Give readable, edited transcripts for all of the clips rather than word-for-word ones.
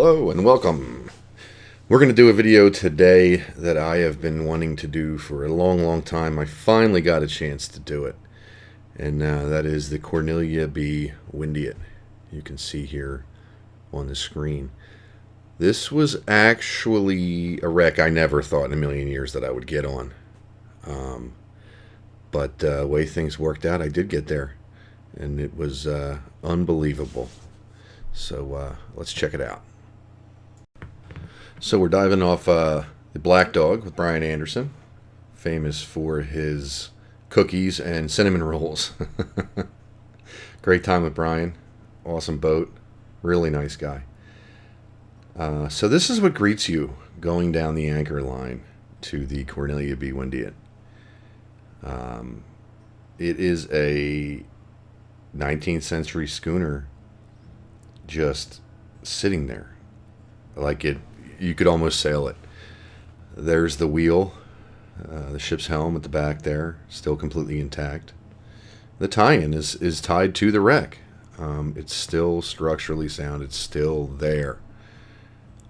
Hello and welcome. We're going to do a video today that I have been wanting to do for a long time. I finally got a chance to do it. And that is the Cornelia B Windiate. You can see here on the screen. This was actually a wreck I never thought in a million years that I would get on. But the way things worked out, I did get there. And it was unbelievable. So let's check it out. So we're diving off the Black Dog with Brian Anderson, famous for his cookies and cinnamon rolls. Great time with Brian. Awesome boat. Really nice guy. So this is what greets you going down the anchor line to the Cornelia B Windiate. It is a 19th century schooner just sitting there. Like you could almost sail it. There's the wheel, the ship's helm at the back there, still completely intact. The tie-in is tied to the wreck. It's still structurally sound. It's still there.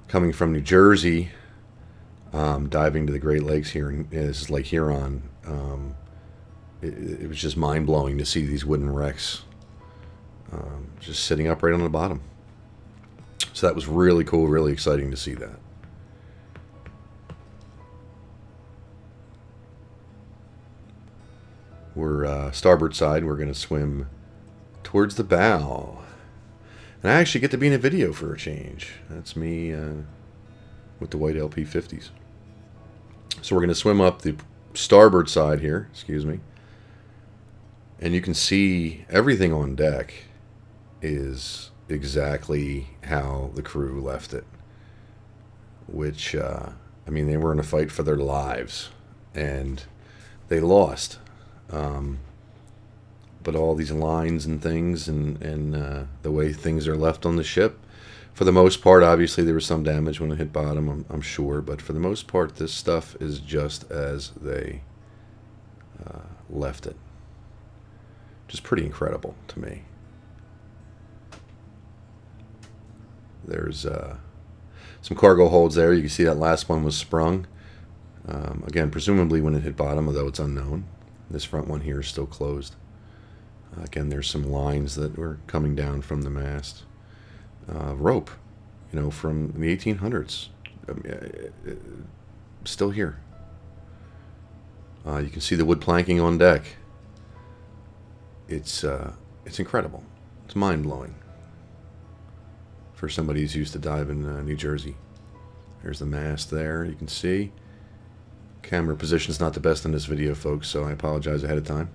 Coming from New Jersey, diving to the Great Lakes here, this is Lake Huron. It was just mind-blowing to see these wooden wrecks just sitting upright on the bottom. So that was really cool, really exciting to see that. We're starboard side. We're going to swim towards the bow. And I actually get to be in a video for a change. That's me with the white LP50s. So we're going to swim up the starboard side here, excuse me. And you can see everything on deck is exactly how the crew left it. Which, I mean, they were in a fight for their lives. And they lost. But all these lines and things and the way things are left on the ship, for the most part, obviously there was some damage when it hit bottom, I'm sure. But for the most part, this stuff is just as they left it. Just pretty incredible to me. There's some cargo holds there. You can see that last one was sprung. Again, presumably when it hit bottom, although it's unknown. This front one here is still closed. Again, there's some lines that were coming down from the mast. Rope, you know, from the 1800s. Still here. You can see the wood planking on deck. It's incredible. It's mind-blowing for somebody who's used to dive in New Jersey. There's the mast there, you can see. Camera position's not the best in this video, folks, so I apologize ahead of time.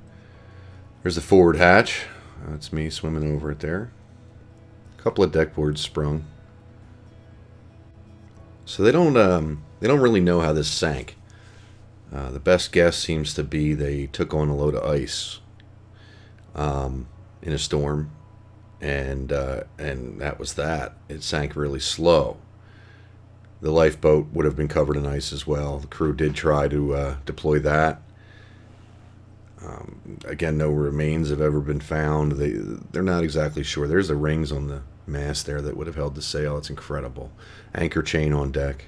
There's the forward hatch. That's me swimming over it there. A couple of deck boards sprung. So they don't really know how this sank. The best guess seems to be they took on a load of ice in a storm, and that was that. It sank really slow. The lifeboat would have been covered in ice as well. The crew did try to deploy that. Again, no remains have ever been found. They're not exactly sure. There's the rings on the mast there that would have held the sail. It's incredible. Anchor chain on deck.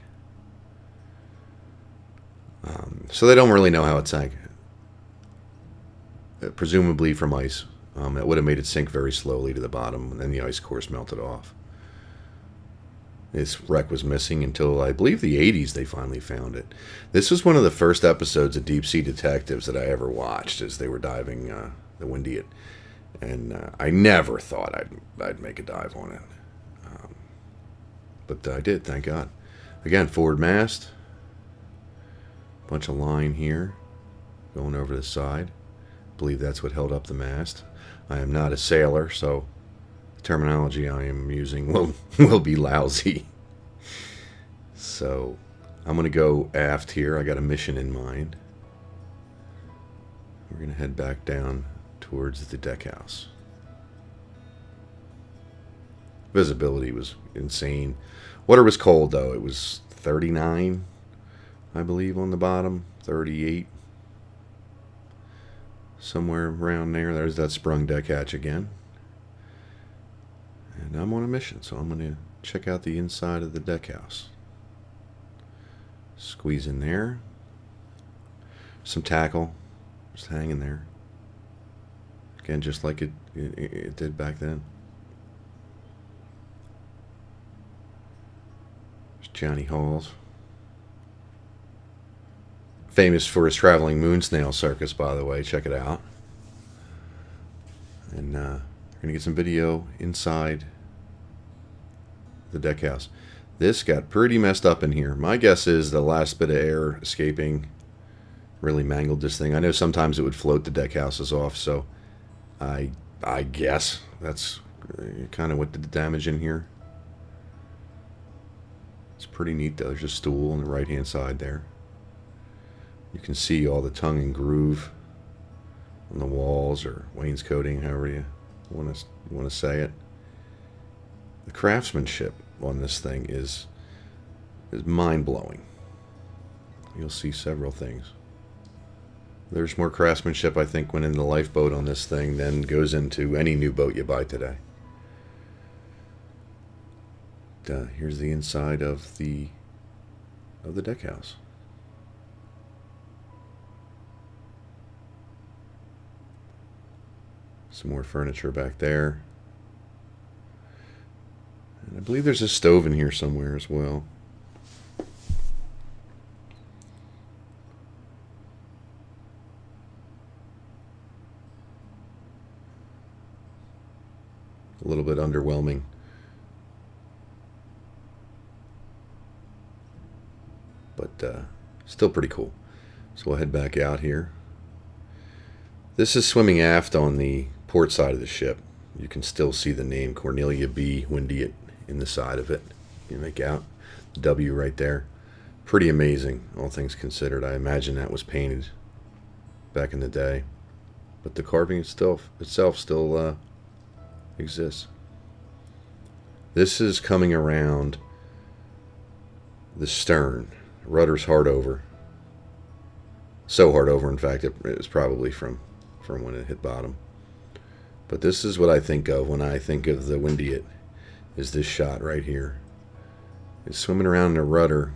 So they don't really know how it sank. Presumably from ice. It would have made it sink very slowly to the bottom, and then the ice course melted off. This wreck was missing until, I believe, the 80s they finally found it. This was one of the first episodes of Deep Sea Detectives that I ever watched as they were diving the Windiate. And I never thought I'd make a dive on it. But I did, thank God. Again, forward mast. Bunch of line here going over the side. I believe that's what held up the mast. I am not a sailor, so the terminology I am using will be lousy. So I'm going to go aft here. I got a mission in mind. We're going to head back down towards the deck house. Visibility was insane. Water was cold, though. It was 39, I believe, on the bottom. 38. Somewhere around there. There's that sprung deck hatch again. And I'm on a mission, so I'm going to check out the inside of the deck house. Squeeze in there. Some tackle just hanging there. Again, just like it did back then. There's Johnny Halls. Famous for his traveling moon snail circus, by the way. Check it out. And we're going to get some video inside the deck house. This got pretty messed up in here. My guess is the last bit of air escaping really mangled this thing. I know sometimes it would float the deck houses off, so I guess that's kind of what did the damage in here. It's pretty neat though. There's a stool on the right hand side there. You can see all the tongue and groove on the walls or wainscoting, however you want to say it. The craftsmanship on this thing is mind-blowing. You'll see several things. There's more craftsmanship, I think, went into the lifeboat on this thing than goes into any new boat you buy today. Here's the inside of the deck house. Some more furniture back there. And I believe there's a stove in here somewhere as well. A little bit underwhelming. But still pretty cool. So we'll head back out here. This is swimming aft on the port side of the ship. You can still see the name Cornelia B, Windiate in the side of it. You make out the W right there. Pretty amazing, all things considered. I imagine that was painted back in the day. But the carving itself still exists. This is coming around the stern. Rudder's hard over. So hard over, in fact, it was probably from when it hit bottom. But this is what I think of when I think of the Windiate, is this shot right here. It's swimming around in a rudder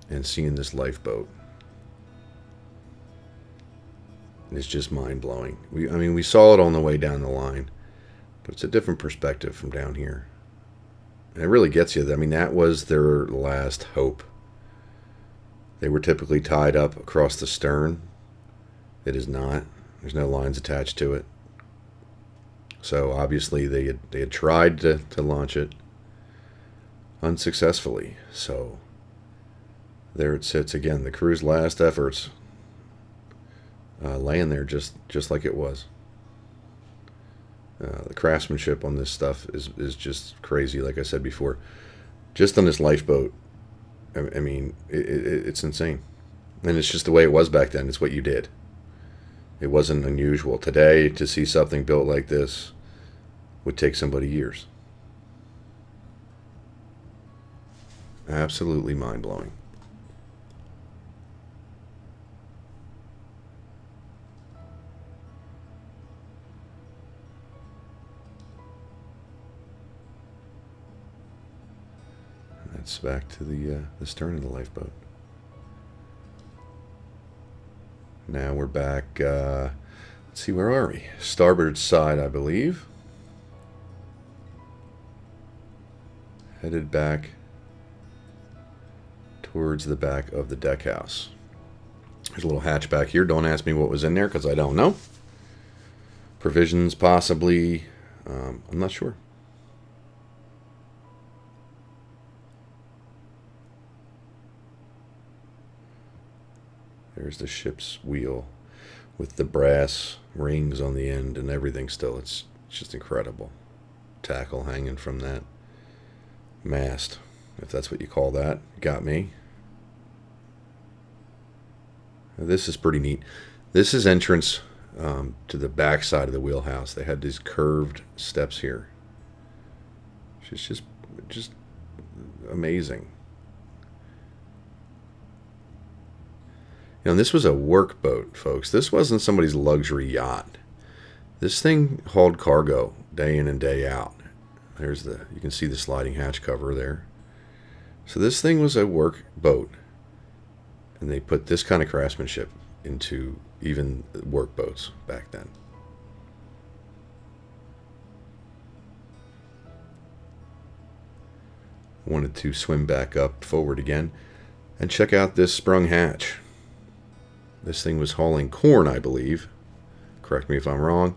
and seeing this lifeboat. It's just mind-blowing. I mean, we saw it on the way down the line, but it's a different perspective from down here. And it really gets you. I mean, that was their last hope. They were typically tied up across the stern. It is not. There's no lines attached to it. So obviously they had tried to launch it unsuccessfully. So there it sits again. The crew's last efforts, laying there just like it was. The craftsmanship on this stuff is just crazy. Like I said before, just on this lifeboat, I mean, it's insane. And it's just the way it was back then. It's what you did. It wasn't unusual. Today, to see something built like this would take somebody years. Absolutely mind-blowing. That's back to the stern of the lifeboat. Now we're back, let's see, where are we? Starboard side, I believe. Headed back towards the back of the deck house. There's a little hatch back here. Don't ask me what was in there because I don't know. Provisions, possibly. I'm not sure. There's the ship's wheel with the brass rings on the end and everything still. It's just incredible. Tackle hanging from that mast, if that's what you call that. Got me. This is pretty neat. This is entrance to the back side of the wheelhouse. They had these curved steps here. It's just amazing. You know, this was a workboat, folks. This wasn't somebody's luxury yacht. This thing hauled cargo day in and day out. There's you can see the sliding hatch cover there. So this thing was a work boat, and they put this kind of craftsmanship into even work boats back then. Wanted to swim back up forward again and check out this sprung hatch. This thing was hauling corn, I believe. Correct me if I'm wrong.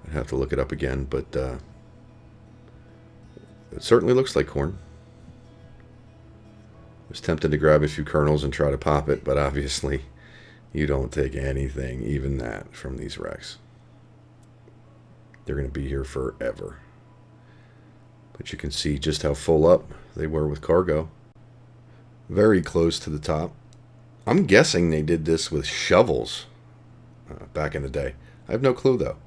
I'd have to look it up again, but it certainly looks like corn. I was tempted to grab a few kernels and try to pop it, but obviously you don't take anything, even that, from these wrecks. They're going to be here forever. But you can see just how full up they were with cargo. Very close to the top. I'm guessing they did this with shovels back in the day. I have no clue, though.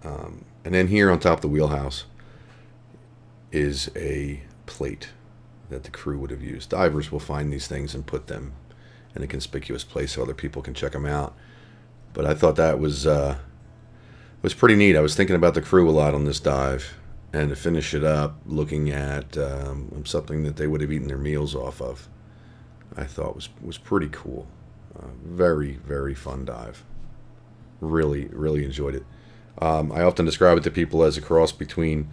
And then here on top of the wheelhouse is a plate that the crew would have used. Divers will find these things and put them in a conspicuous place so other people can check them out. But I thought that was pretty neat. I was thinking about the crew a lot on this dive. And to finish it up, looking at something that they would have eaten their meals off of, I thought was pretty cool. Very, very fun dive. Really, really enjoyed it. I often describe it to people as a cross between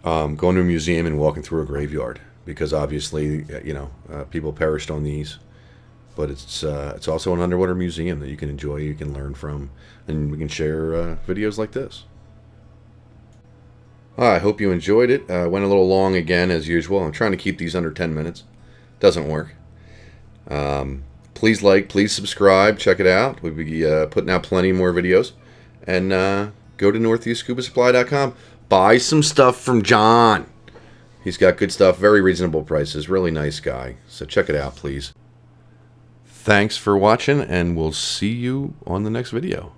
going to a museum and walking through a graveyard, because obviously, people perished on these, but it's also an underwater museum that you can enjoy, you can learn from, and we can share videos like this. I hope you enjoyed it. Went a little long again, as usual. I'm trying to keep these under 10 minutes. Doesn't work. Please like, please subscribe. Check it out. We'll be putting out plenty more videos. And go to northeastscubasupply.com. Buy some stuff from John. He's got good stuff. Very reasonable prices. Really nice guy. So check it out, please. Thanks for watching, and we'll see you on the next video.